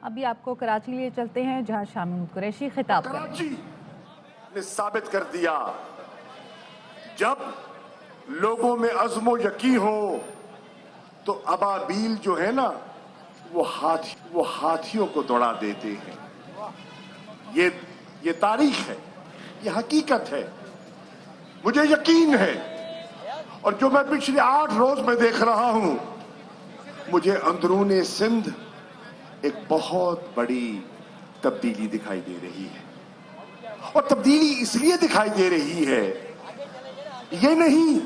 अभी आपको कराची लिए चलते हैं जहां शामी महमूद कुरैशी खिताब करेंगे। कराची ने साबित कर दिया, जब लोगों में अज़्म यकीन हो तो अबाबील जो है ना वो हाथियों को दौड़ा देते हैं। ये तारीख है, ये हकीकत है, मुझे यकीन है। और जो मैं पिछले 8 रोज में देख रहा हूं, मुझे अंदरूनी सिंध एक बहुत बड़ी तब्दीली दिखाई दे रही है। और तब्दीली इसलिए दिखाई दे रही है, ये नहीं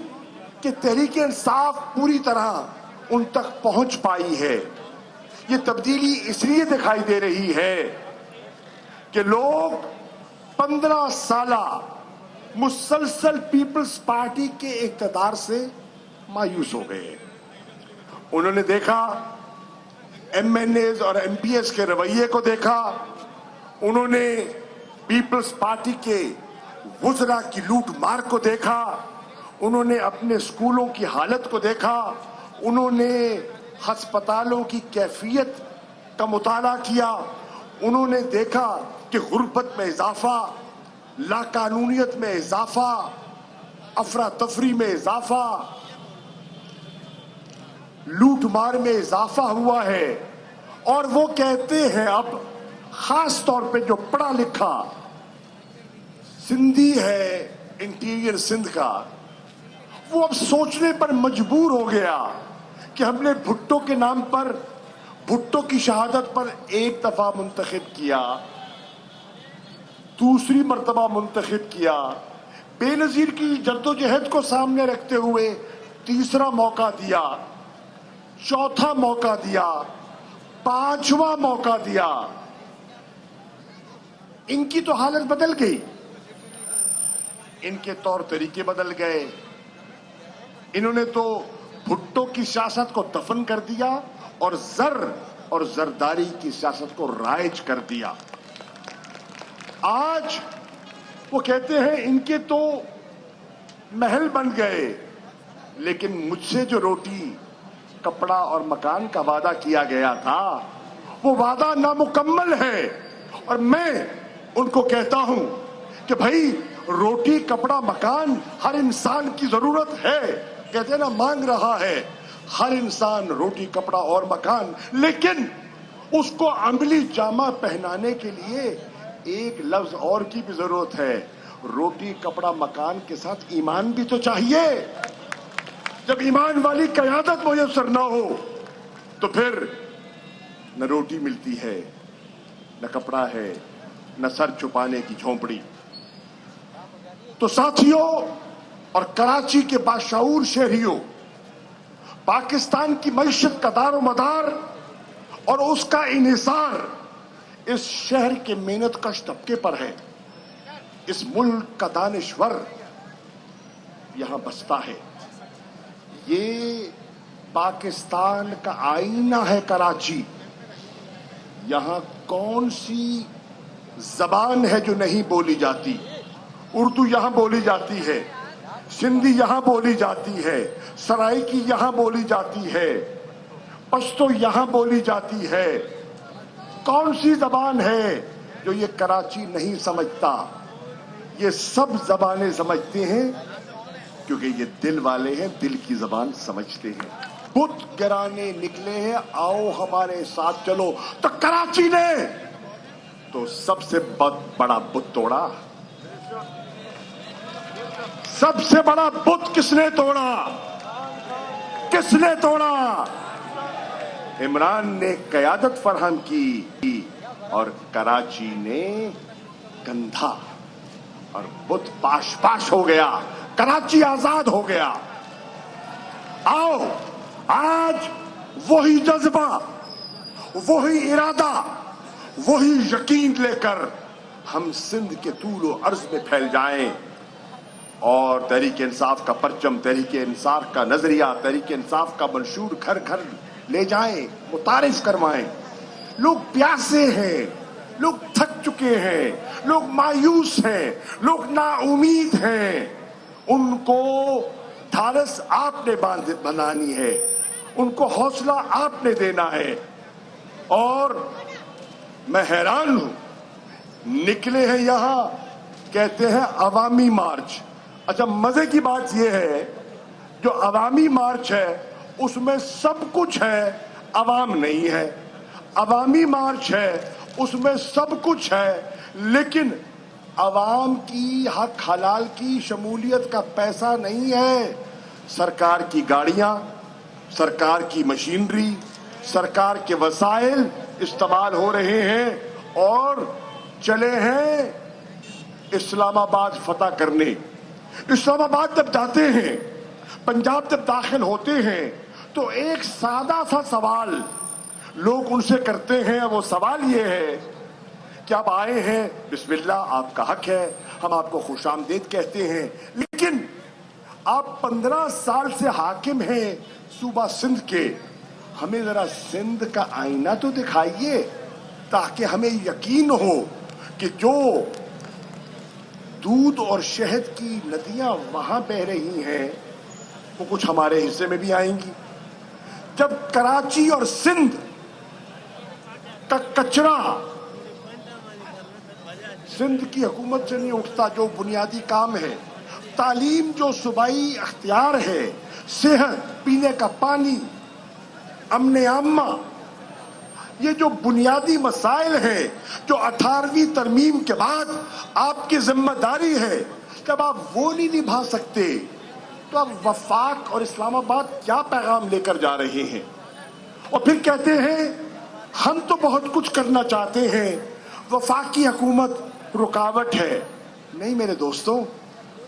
कि तहरीक इंसाफ पूरी तरह उन तक पहुंच पाई है, ये तब्दीली इसलिए दिखाई दे रही है कि लोग 15 साला मुसलसल पीपल्स पार्टी के इक़्तिदार से मायूस हो गए। उन्होंने देखा, एमएनएज और एमपीएस के रवैये को देखा, उन्होंने पीपल्स पार्टी के वुज़रा की लूट मार को देखा, उन्होंने अपने स्कूलों की हालत को देखा, उन्होंने हस्पतालों की कैफियत का मुताला किया, उन्होंने देखा कि गुर्बत में इजाफा, लाकानूनियत में इजाफा, अफरा तफरी में इजाफा, लूट मार में इजाफा हुआ है। और वो कहते हैं, अब खास तौर पे जो पढ़ा लिखा सिंधी है, इंटीरियर सिंध का, वो अब सोचने पर मजबूर हो गया कि हमने भुट्टो के नाम पर, भुट्टो की शहादत पर एक दफा मुंतखब किया, दूसरी मर्तबा मुंतखब किया, बेनजीर की जद्दोजहद को सामने रखते हुए तीसरा मौका दिया, चौथा मौका दिया, 5वां मौका दिया। इनकी तो हालत बदल गई, इनके तौर तरीके बदल गए। इन्होंने तो भुट्टो की सियासत को दफन कर दिया और जर और जरदारी की सियासत को राइज कर दिया। आज वो कहते हैं इनके तो महल बन गए, लेकिन मुझसे जो रोटी कपड़ा और मकान का वादा किया गया था, वो वादा नामुकम्मल है। और मैं उनको कहता हूं कि भाई, रोटी कपड़ा मकान हर इंसान की जरूरत है, कहते हैं ना, मांग रहा है हर इंसान रोटी कपड़ा और मकान, लेकिन उसको अमली जामा पहनाने के लिए एक लफ्ज और की भी जरूरत है। रोटी कपड़ा मकान के साथ ईमान भी तो चाहिए। जब ईमान वाली क़यादत मुयस्सर ना हो तो फिर न रोटी मिलती है, न कपड़ा है, न सर छुपाने की झोंपड़ी। तो साथियों और कराची के बाशऊर शहरियों, पाकिस्तान की मईशत का दारो मदार और उसका इन्हिसार इस शहर के मेहनत कश तबके पर है। इस मुल्क का दानिश्वर यहां बसता है। ये पाकिस्तान का आईना है कराची। यहां कौन सी जबान है जो नहीं बोली जाती? उर्दू यहां बोली जाती है, सिंधी यहां बोली जाती है, सराइकी यहां बोली जाती है, पश्तो यहां बोली जाती है। कौन सी जबान है जो ये कराची नहीं समझता? ये सब जबानें समझते हैं, क्योंकि ये दिल वाले हैं, दिल की जबान समझते हैं। बुत गिराने निकले हैं, आओ हमारे साथ चलो। तो कराची ने तो सबसे बड़ा बुत तोड़ा। सबसे बड़ा बुत किसने तोड़ा? किसने तोड़ा? इमरान ने क़यादत फरहम की और कराची ने कंधा, और बुत पाश पाश हो गया, कराची आजाद हो गया। आओ आज वही जज्बा, वही इरादा, वही यकीन लेकर हम सिंध के तूल और अर्ज में फैल जाएं और तहरीक इंसाफ का परचम, तहरीक इंसाफ का नजरिया, तहरीक इंसाफ का मंशूर घर घर ले जाएं, मुतारिफ करवाएं। लोग प्यासे हैं, लोग थक चुके हैं, लोग मायूस हैं, लोग नाउमीद हैं। उनको ढालस आपने बनानी है, उनको हौसला आपने देना है। और میں حیران ہوں. نکلے ہیں یہاں کہتے ہیں عوامی مارچ. اچھا مزے کی بات یہ ہے جو عوامی مارچ ہے اس میں سب کچھ ہے, عوام نہیں ہے. عوامی مارچ ہے اس میں سب کچھ ہے لیکن عوام کی حق حلال کی شمولیت کا پیسہ نہیں ہے. سرکار کی گاڑیاں, سرکار کی مشینری, سرکار کے وسائل استعمال ہو رہے ہیں اور چلے ہیں اسلام آباد فتح کرنے. اسلام آباد جب جاتے ہیں, پنجاب جب داخل ہوتے ہیں تو ایک سادہ سا سوال لوگ ان سے کرتے ہیں. وہ سوال یہ ہے کہ آپ آئے ہیں, بسم اللہ, آپ کا حق ہے, ہم آپ کو خوش آمدید کہتے ہیں, لیکن آپ 15 سال سے حاکم ہیں صوبہ سندھ کے, ہمیں ذرا سندھ کا آئینہ تو دکھائیے تاکہ ہمیں یقین ہو کہ جو دودھ اور شہد کی ندیاں وہاں بہ رہی ہیں وہ کچھ ہمارے حصے میں بھی آئیں گی. جب کراچی اور سندھ کا کچرا سندھ کی حکومت سے نہیں اٹھتا, جو بنیادی کام ہے, تعلیم جو صوبائی اختیار ہے, صحت, پینے کا پانی, امن عامہ, یہ جو بنیادی مسائل ہیں جو 18ویں ترمیم کے بعد آپ کی ذمہ داری ہے, جب آپ وہ نہیں نبھا سکتے تو اب وفاق اور اسلام آباد کیا پیغام لے کر جا رہے ہیں؟ اور پھر کہتے ہیں ہم تو بہت کچھ کرنا چاہتے ہیں, وفاق کی حکومت رکاوٹ ہے. نہیں میرے دوستوں,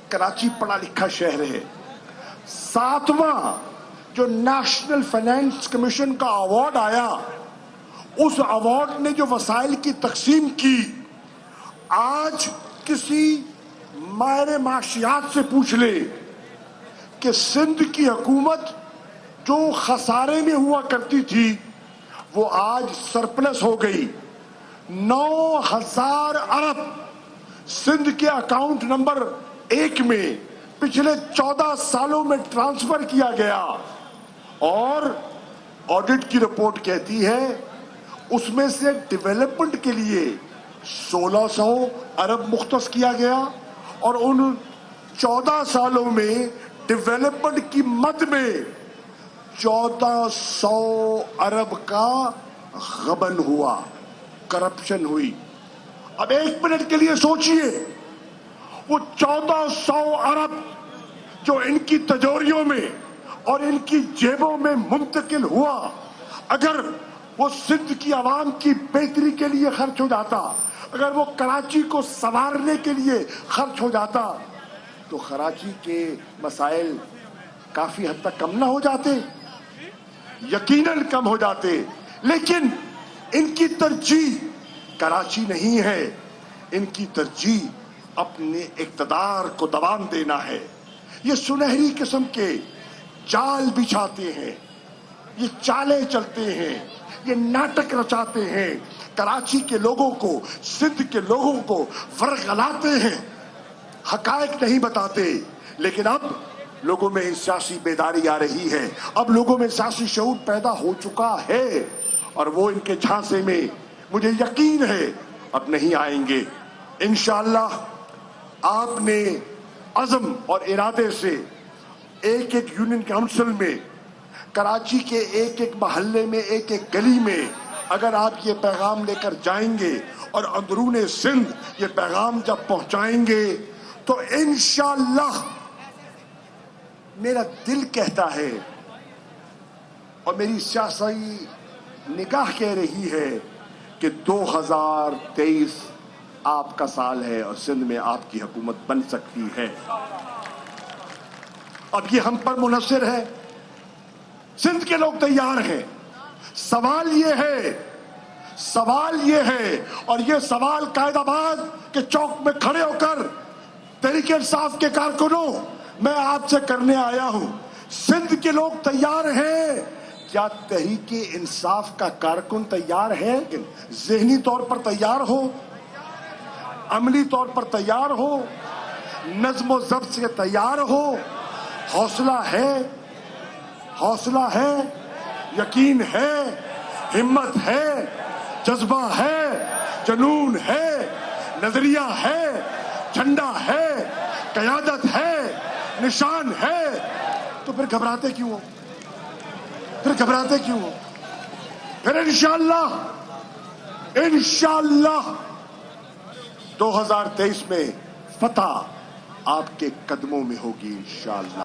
کراچی پڑھا لکھا شہر ہے. 7واں جو نیشنل فائنانس کمیشن کا ایوارڈ آیا, اس ایوارڈ نے جو وسائل کی تقسیم کی, آج کسی ماہر معاشیات سے پوچھ لے کہ سندھ کی حکومت جو خسارے میں ہوا کرتی تھی وہ آج سرپلس ہو گئی. 9,000 ارب سندھ کے اکاؤنٹ نمبر 1 میں پچھلے 14 سالوں میں ٹرانسفر کیا گیا, اور آڈٹ کی رپورٹ کہتی ہے اس میں سے ڈیولپمنٹ کے لیے 1600 ارب مختص کیا گیا, اور ان 14 سالوں میں ڈیولپمنٹ کی مد میں 1400 ارب کا غبن ہوا, کرپشن ہوئی. اب 1 منٹ کے لیے سوچئے, وہ 1400 ارب جو ان کی تجوریوں میں اور ان کی جیبوں میں منتقل ہوا, اگر وہ سندھ کی عوام کی بہتری کے لیے خرچ ہو جاتا, اگر وہ کراچی کو سنوارنے کے لیے خرچ ہو جاتا, تو کراچی کے مسائل کافی حد تک کم نہ ہو جاتے؟ یقیناً کم ہو جاتے. لیکن ان کی ترجیح کراچی نہیں ہے, ان کی ترجیح اپنے اقتدار کو دوام دینا ہے. یہ سنہری قسم کے جال بچھاتے ہیں, یہ چالیں چلتے ہیں, یہ ناٹک رچاتے ہیں, کراچی کے لوگوں کو, سندھ کے لوگوں کو ورغلاتے ہیں, حقائق نہیں بتاتے. لیکن اب لوگوں میں سیاسی بیداری آ رہی ہے, اب لوگوں میں سیاسی شعور پیدا ہو چکا ہے, اور وہ ان کے جھانسے میں مجھے یقین ہے اب نہیں آئیں گے. انشاءاللہ آپ نے عزم اور ارادے سے ایک ایک یونین کاؤنسل میں, کراچی کے ایک ایک محلے میں, ایک ایک گلی میں اگر آپ یہ پیغام لے کر جائیں گے اور اندرون سندھ یہ پیغام جب پہنچائیں گے تو انشاءاللہ میرا دل کہتا ہے اور میری سیاسی نگاہ کہہ رہی ہے کہ 2023 آپ کا سال ہے اور سندھ میں آپ کی حکومت بن سکتی ہے. اب یہ ہم پر منحصر ہے, سندھ کے لوگ تیار ہیں. سوال یہ ہے اور یہ سوال قائد آباد کے چوک میں کھڑے ہو کر تحریک انصاف کے کارکنوں میں آپ سے کرنے آیا ہوں. سندھ کے لوگ تیار ہیں, کیا تحریک انصاف کا کارکن تیار ہے؟ ذہنی طور پر تیار ہو, عملی طور پر تیار ہو, نظم و ضبط سے تیار ہو, حوصلہ ہے, یقین ہے, ہمت ہے. जज्बा है, जुनून है, नजरिया है, झंडा है, कयादत है, निशान है, तो फिर घबराते क्यों हो? फिर घबराते क्यों हो? फिर इंशाअल्लाह 2023 में फतह आपके कदमों में होगी इंशाअल्लाह।